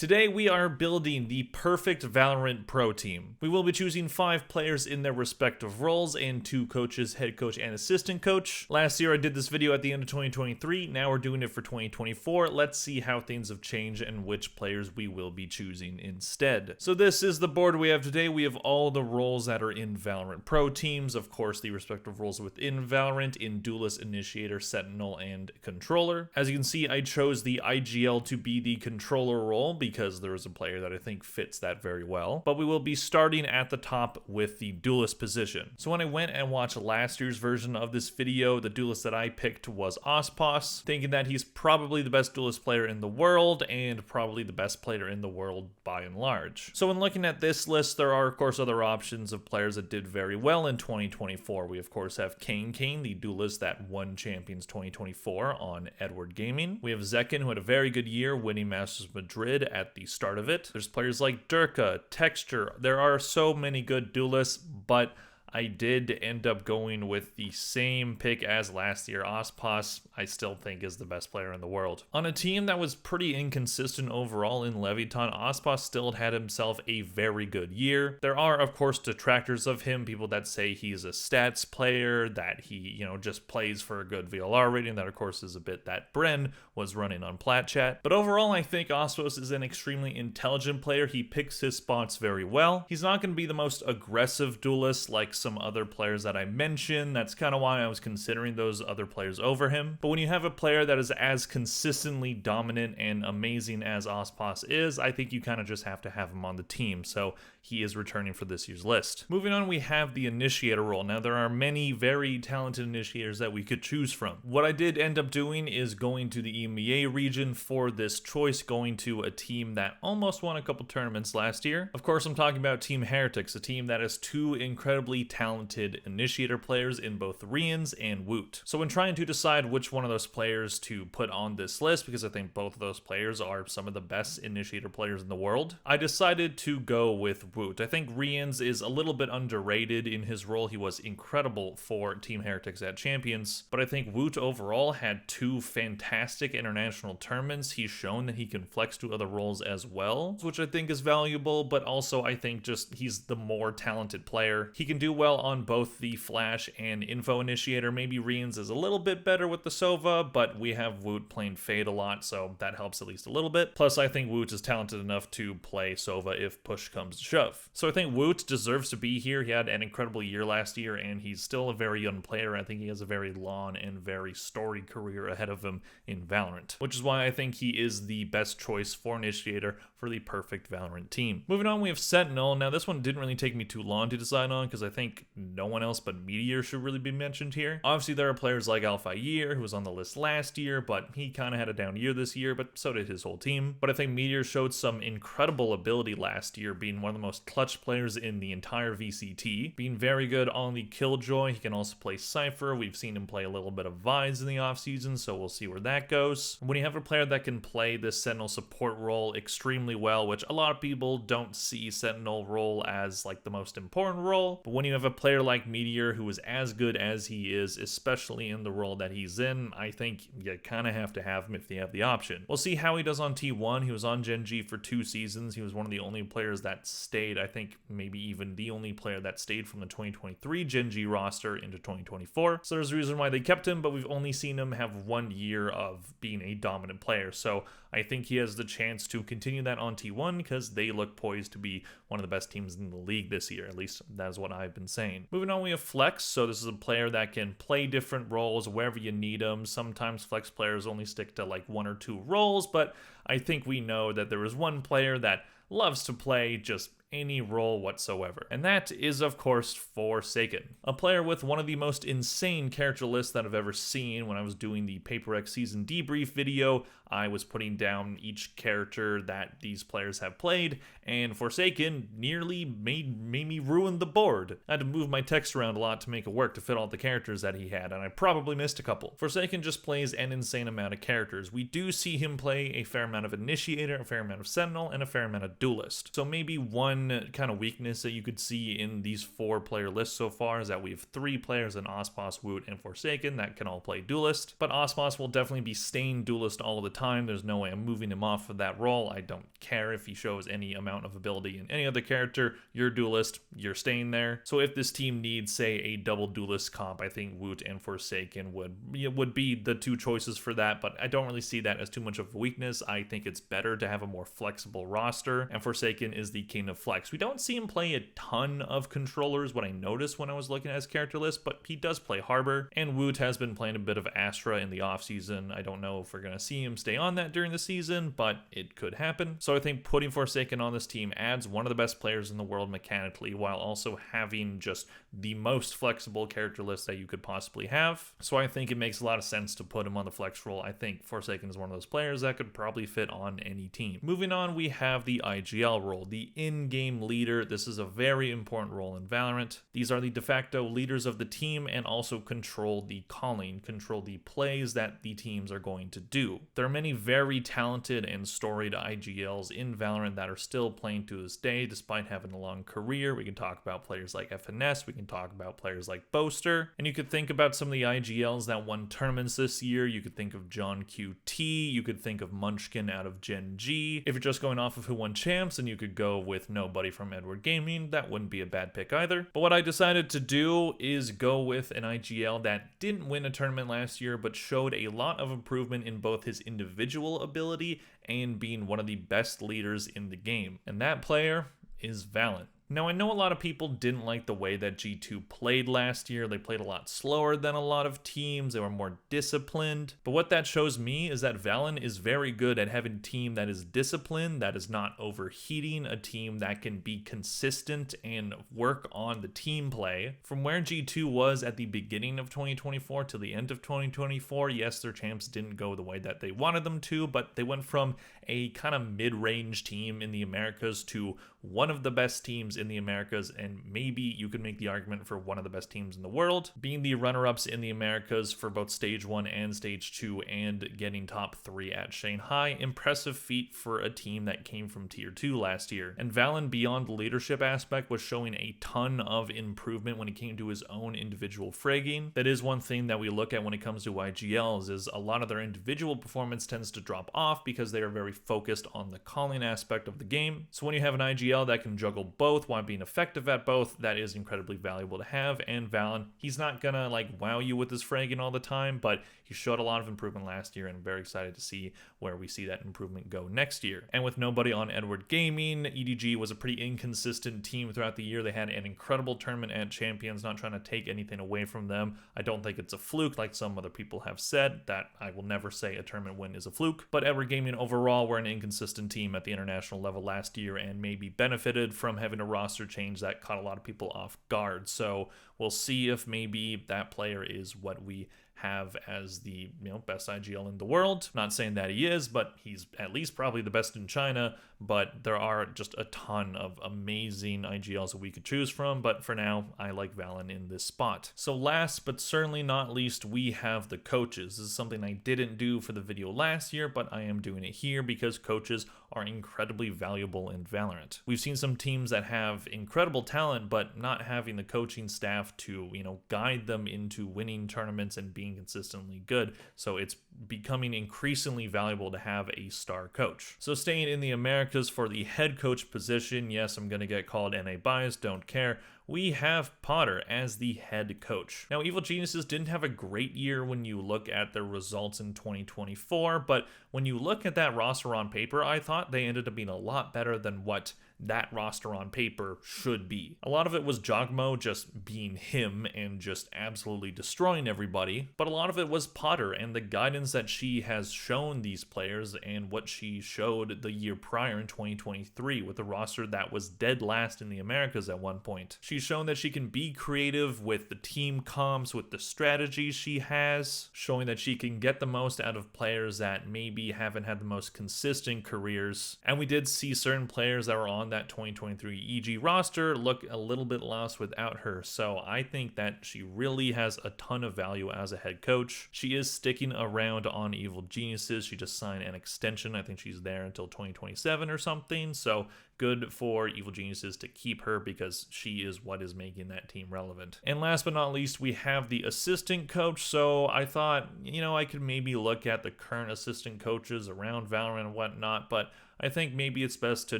Today we are building the perfect Valorant pro team. We will be choosing 5 players in their respective roles and 2 coaches, head coach and assistant coach. Last year I did this video at the end of 2023, now we're doing it for 2024. Let's see how things have changed and which players we will be choosing instead. So this is the board we have today. We have all the roles that are in Valorant pro teams, of course the respective roles within Valorant in Duelist, Initiator, Sentinel, and Controller. As you can see, I chose the IGL to be the controller role because there is a player that I think fits that very well. But we will be starting at the top with the Duelist position. So when I went and watched last year's version of this video, the Duelist that I picked was Ospos, thinking that he's probably the best Duelist player in the world and probably the best player in the world by and large. So when looking at this list, there are of course other options of players that did very well in 2024. We of course have Kane, the Duelist that won Champions 2024 on Edward Gaming. We have Zekin, who had a very good year winning Masters of Madrid at the start of it. There's players like Durka, Texture. There are so many good Duelists, but I did end up going with the same pick as last year. Ospos, I still think, is the best player in the world. On a team that was pretty inconsistent overall in Leviton, Ospos still had himself a very good year. There are, of course, detractors of him, people that say he's a stats player, that he, just plays for a good VLR rating. That, of course, is a bit that Bren was running on Plat Chat. But overall, I think Ospos is an extremely intelligent player. He picks his spots very well. He's not going to be the most aggressive duelist like some other players that I mentioned. That's kind of why I was considering those other players over him. But when you have a player that is as consistently dominant and amazing as Ospos is, I think you kind of just have to have him on the team. So he is returning for this year's list. Moving on, we have the Initiator role. Now, there are many very talented Initiators that we could choose from. What I did end up doing is going to the EMEA region for this choice, going to a team that almost won a couple tournaments last year. Of course, I'm talking about Team Heretics, a team that has 2 incredibly talented Initiator players in both Rians and Woot. So when trying to decide which one of those players to put on this list, because I think both of those players are some of the best Initiator players in the world, I decided to go with Woot. I think Rians is a little bit underrated in his role. He was incredible for Team Heretics at Champions, but I think Woot overall had 2 fantastic international tournaments. He's shown that he can flex to other roles as well, which I think is valuable, but also I think just he's the more talented player. He can do well on both the Flash and Info Initiator. Maybe Rians is a little bit better with the Sova, but we have Woot playing Fade a lot, so that helps at least a little bit. Plus, I think Woot is talented enough to play Sova if push comes to shove. So I think Woot deserves to be here. He had an incredible year last year, and he's still a very young player. I think he has a very long and very storied career ahead of him in Valorant, which is why I think he is the best choice for Initiator for the perfect Valorant team. Moving on, we have Sentinel. Now, this one didn't really take me too long to decide on because I think no one else but Meteor should really be mentioned here. Obviously, there are players like Alphayear, who was on the list last year, but he kind of had a down year this year, but so did his whole team. But I think Meteor showed some incredible ability last year, being one of the most clutch players in the entire VCT, being very good on the Killjoy. He can also play Cypher. We've seen him play a little bit of Vise in the offseason, so we'll see where that goes. When you have a player that can play this Sentinel support role extremely well, which a lot of people don't see Sentinel role as like the most important role, but when you have a player like Meteor who is as good as he is, especially in the role that he's in, I think you kind of have to have him if you have the option. We'll see how he does on T1. He was on Gen G for 2 seasons. He was one of the only players that stayed, I think maybe even the only player that stayed from the 2023 Gen G roster into 2024. So there's a reason why they kept him, but we've only seen him have 1 year of being a dominant player. So I think he has the chance to continue that on T1 because they look poised to be one of the best teams in the league this year. At least that is what I've been saying. Moving on, we have Flex. So this is a player that can play different roles wherever you need them. Sometimes Flex players only stick to like 1 or 2 roles, but I think we know that there is one player that loves to play just any role whatsoever. And that is, of course, Forsaken, a player with one of the most insane character lists that I've ever seen. When I was doing the Paper X season debrief video, I was putting down each character that these players have played, and Forsaken nearly made me ruin the board. I had to move my text around a lot to make it work to fit all the characters that he had, and I probably missed a couple. Forsaken just plays an insane amount of characters. We do see him play a fair amount of Initiator, a fair amount of Sentinel, and a fair amount of Duelist. So maybe one one kind of weakness that you could see in these 4-player lists so far is that we have 3 players in Osmos, Woot, and Forsaken that can all play Duelist, but Osmos will definitely be staying Duelist all the time. There's no way I'm moving him off of that role. I don't care if he shows any amount of ability in any other character. You're Duelist, you're staying there. So if this team needs, say, a double Duelist comp, I think Woot and Forsaken would be the 2 choices for that, but I don't really see that as too much of a weakness. I think it's better to have a more flexible roster, and Forsaken is the king of flex. We don't see him play a ton of controllers, what I noticed when I was looking at his character list, but he does play Harbor, and Woot has been playing a bit of Astra in the offseason. I don't know if we're going to see him stay on that during the season, but it could happen. So I think putting Forsaken on this team adds one of the best players in the world mechanically, while also having just the most flexible character list that you could possibly have. So I think it makes a lot of sense to put him on the flex role. I think Forsaken is one of those players that could probably fit on any team. Moving on, we have the IGL role, the in-game leader. This is a very important role in Valorant. These are the de facto leaders of the team and also control the calling, control the plays that the teams are going to do. There are many very talented and storied IGLs in Valorant that are still playing to this day despite having a long career. We can talk about players like FNS, we can talk about players like Boaster, and you could think about some of the IGLs that won tournaments this year. You could think of John QT, you could think of Munchkin out of Gen G. If you're just going off of who won champs, then you could go with nobody from Edward Gaming. That wouldn't be a bad pick either. But what I decided to do is go with an IGL that didn't win a tournament last year, but showed a lot of improvement in both his individual ability and being one of the best leaders in the game. And that player is Valen. Now, I know a lot of people didn't like the way that G2 played last year. They played a lot slower than a lot of teams. They were more disciplined. But what that shows me is that Valen is very good at having a team that is disciplined, that is not overheating, a team that can be consistent and work on the team play. From where G2 was at the beginning of 2024 to the end of 2024, yes, their champs didn't go the way that they wanted them to, but they went from a kind of mid-range team in the Americas to one of the best teams in the Americas, and maybe you could make the argument for one of the best teams in the world, being the runner-ups in the Americas for both Stage 1 and Stage 2 and getting top 3 at Shanghai. Impressive feat for a team that came from Tier 2 last year. And Valen, beyond the leadership aspect, was showing a ton of improvement when it came to his own individual fragging. That is one thing that we look at when it comes to IGLs, is a lot of their individual performance tends to drop off because they are very focused on the calling aspect of the game. So when you have an IGL that can juggle both while being effective at both, that is incredibly valuable to have. And Valen, he's not gonna like wow you with his fragging all the time, but he showed a lot of improvement last year, and I'm very excited to see where we see that improvement go next year. And with nobody on Edward Gaming, EDG was a pretty inconsistent team throughout the year. They had an incredible tournament at Champions, not trying to take anything away from them. I don't think it's a fluke like some other people have said. That I will never say a tournament win is a fluke, but Edward Gaming overall were an inconsistent team at the international level last year and maybe benefited from having a roster change that caught a lot of people off guard. So we'll see if maybe that player is what we have as the best IGL in the world. Not saying that he is, but he's at least probably the best in China. But there are just a ton of amazing IGLs that we could choose from. But for now, I like Valen in this spot. So last but certainly not least, we have the coaches. This is something I didn't do for the video last year, but I am doing it here because coaches are incredibly valuable in Valorant. We've seen some teams that have incredible talent, but not having the coaching staff to, guide them into winning tournaments and being consistently good. So it's becoming increasingly valuable to have a star coach. So staying in the Americas for the head coach position, yes, I'm going to get called NA biased, don't care. We have Potter as the head coach. Now, Evil Geniuses didn't have a great year when you look at their results in 2024, but when you look at that roster on paper, I thought they ended up being a lot better than what that roster on paper should be. A lot of it was Jogmo just being him and just absolutely destroying everybody, but a lot of it was Potter and the guidance that she has shown these players and what she showed the year prior in 2023 with a roster that was dead last in the Americas at one point. She She's shown that she can be creative with the team comps, with the strategies she has, showing that she can get the most out of players that maybe haven't had the most consistent careers. And we did see certain players that were on that 2023 EG roster look a little bit lost without her. So I think that she really has a ton of value as a head coach. She is sticking around on Evil Geniuses. She just signed an extension. I think she's there until 2027 or something. So good for Evil Geniuses to keep her because she is what is making that team relevant. And last but not least, we have the assistant coach. So I thought, I could maybe look at the current assistant coaches around Valorant and whatnot, but I think maybe it's best to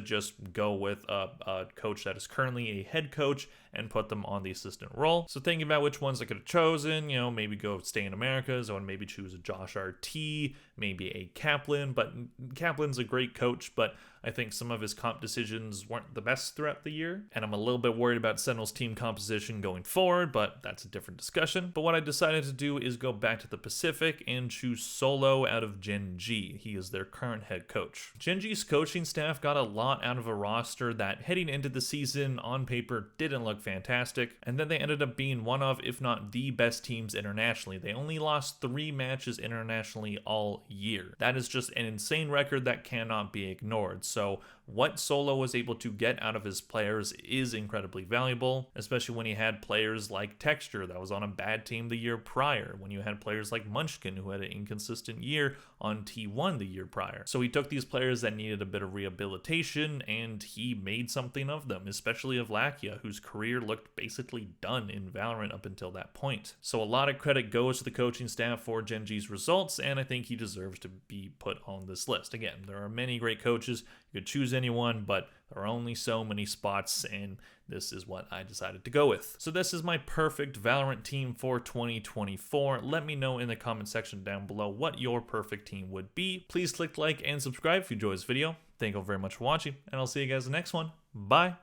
just go with a coach that is currently a head coach and put them on the assistant role. So thinking about which ones I could have chosen, maybe go Stay in Americas. I would maybe choose a Josh RT, maybe a Kaplan, but Kaplan's a great coach, but I think some of his comp decisions weren't the best throughout the year, and I'm a little bit worried about Sentinel's team composition going forward, but that's a different discussion. But what I decided to do is go back to the Pacific and choose Solo out of Gen G. He is their current head coach. Gen G's coaching staff got a lot out of a roster that heading into the season on paper didn't look fantastic, and then they ended up being one of, if not the best teams internationally. They only lost 3 matches internationally all year. That is just an insane record that cannot be ignored. So what Solo was able to get out of his players is incredibly valuable, especially when he had players like Texture that was on a bad team the year prior, when you had players like Munchkin who had an inconsistent year on T1 the year prior. So he took these players that needed a bit of rehabilitation and he made something of them, especially of Lakia, whose career looked basically done in Valorant up until that point. So a lot of credit goes to the coaching staff for Gen G's results, and I think he deserves to be put on this list. Again, there are many great coaches. You could choose anyone, but there are only so many spots, and this is what I decided to go with. So this is my perfect Valorant team for 2024. Let me know in the comment section down below what your perfect team would be. Please click like and subscribe if you enjoyed this video. Thank you all very much for watching, and I'll see you guys in the next one. Bye.